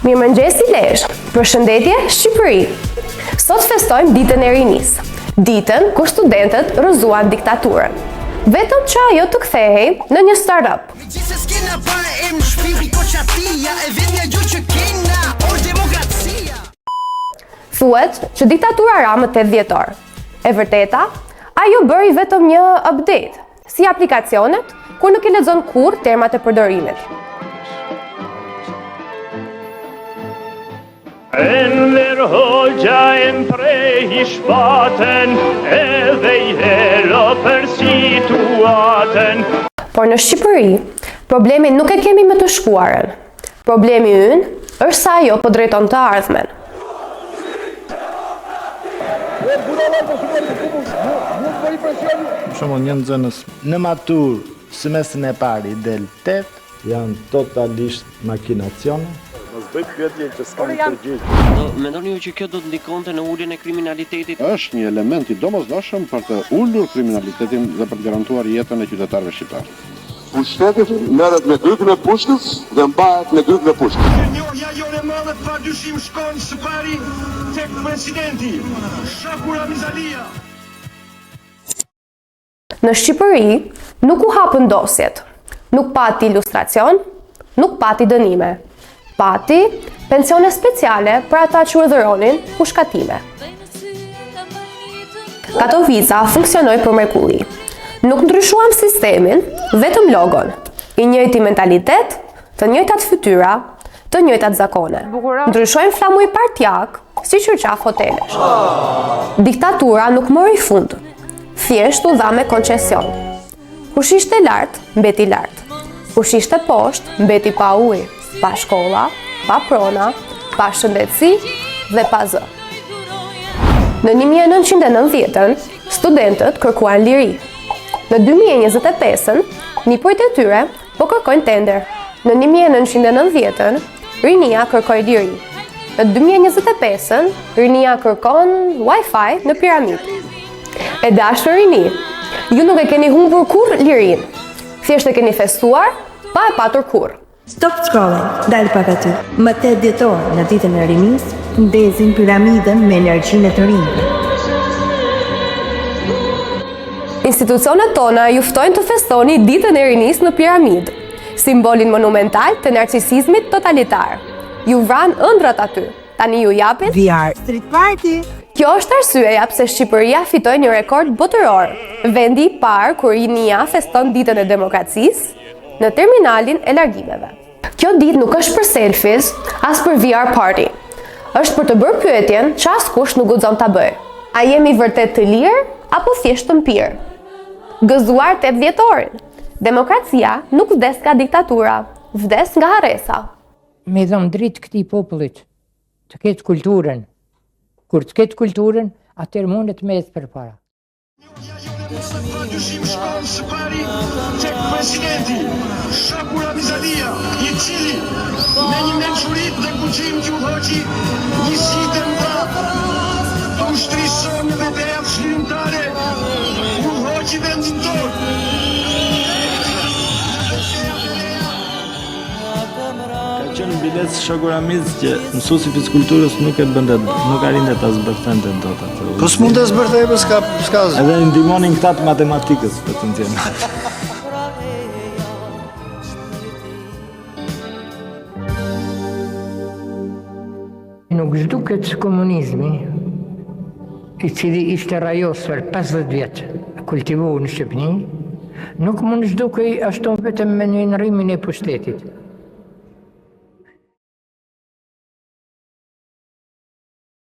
Mirëmëngjesi Lezhë, përshëndetje Shqipëri. Sot festojmë ditën e rinisë, ditën kur studentët rrëzuan diktaturën. Vetëm që ajo të kthehej në një startup. Thuhet që diktatura ra më 8 vjetor. E vërteta, ajo bëri vetëm një update, si aplikacionet, kur nuk I lexon kurrë termat e përdorimit. Enver Hoxha e mprehi shpaten, edhe I hero për situatën. Por në Shqipëri, problemi nuk e kemi me të shkuarën. Problemi ynë është sa ajo po drejton të ardhmen. Shumë një nxënës në matur semestrin e parë I del 8, janë totalisht makinacione. Mos bëj pyetje që s'kam përgjigje. Mendoni ju që kjo do të ndikonte në uljen e kriminalitetit? Është një element I domosdoshëm për të ulur kriminalitetin dhe për të garantuar jetën e qytetarëve shqiptar. Pushteti merret me grupin e pushtës dhe mbahet me grupin e pushtës. Njohja jone madhe padyshim shkon së pari tek presidenti Shakur Amizalia. Në Shqipëri nuk u hapën dosjet, nuk pati ilustracion, nuk pati dënime. Pati pensione speciale për ata që urdhëronin pushkatime. Katovica funksionoi për mrekulli. Nuk ndryshuam sistemin, vetëm logon. I njëjti mentalitet, të njëjtat fytyra, të njëjtat zakone. Ndryshojmë flamuj partjak, si qyrqaf hotelesh. Diktatura nuk mori fund, thjesht u dha me koncesion. Kush ishte lart, mbeti lart. Kush ishte poshtë, mbeti pa ujë, pa shkolla, pa prona, pa shëndetësi dhe pa zë. Në 1990-ën, studentët kërkuan liri. Në 2025-ën, një pojtë e tyre po kërkojnë tender. Në 1990-ën, rinia kërkoi liri. Në 2025-ën, rinia kërkon Wi-Fi në piramid. E dashur rini, ju nuk e keni humbur kurrë lirin. Thjesht e keni festuar, pa e patur kurrë. Stop scrolling, dal pak aty. Më 8 dhjetor në ditën e rinisë, ndezin piramidën me energjinë të rinjve. Institucionet tona ju ftojnë të festoni ditën e rinisë në piramidë, simbolin monumental të narcisizmit totalitar. Ju vran ëndrat aty, tani ju japin VR Street Party. Kjo është arsyeja pse Shqipëria fitoi një rekord botëror, vendi I parë kur rinia feston ditën e demokracisë në terminalin e largimeve. Kjo ditë nuk është për selfies, as për VR party. Është për të bërë pyetjen që askush nuk guxon ta bëjë. A jemi vërtet të lirë apo thjesht të mpirë? Gëzuar 8 vjetorin. Demokracia nuk vdes nga diktatura, vdes nga harresa. Me dhëmë dritë këtij popullit të ketë kulturën. Kur të ketë kulturën, atëherë mundet me ecë përpara. Padyshim shkon së pari tek presidenti Shakur Amizalia, I cili me një mençurit dhe kuqim që u hoqi një sitem të ushtrisën dhe bejat shlimtare, u hoqi vendin tonë. Ka qenë bilet Shakur Amiz që mësuesi fizikulturës nuk arrinte ta zbërthente dot atë. Po s'mund të zbërthej, po s'ka. Edhe ndihmonin këta të matematikës potencialisht. Nuk zhduket komunizmi, I cili ishte rajos për 50 vjet kultivuar në Shqipëri, nuk mund zhdukej ashtu vetëm me një ndryrimin e pushtetit.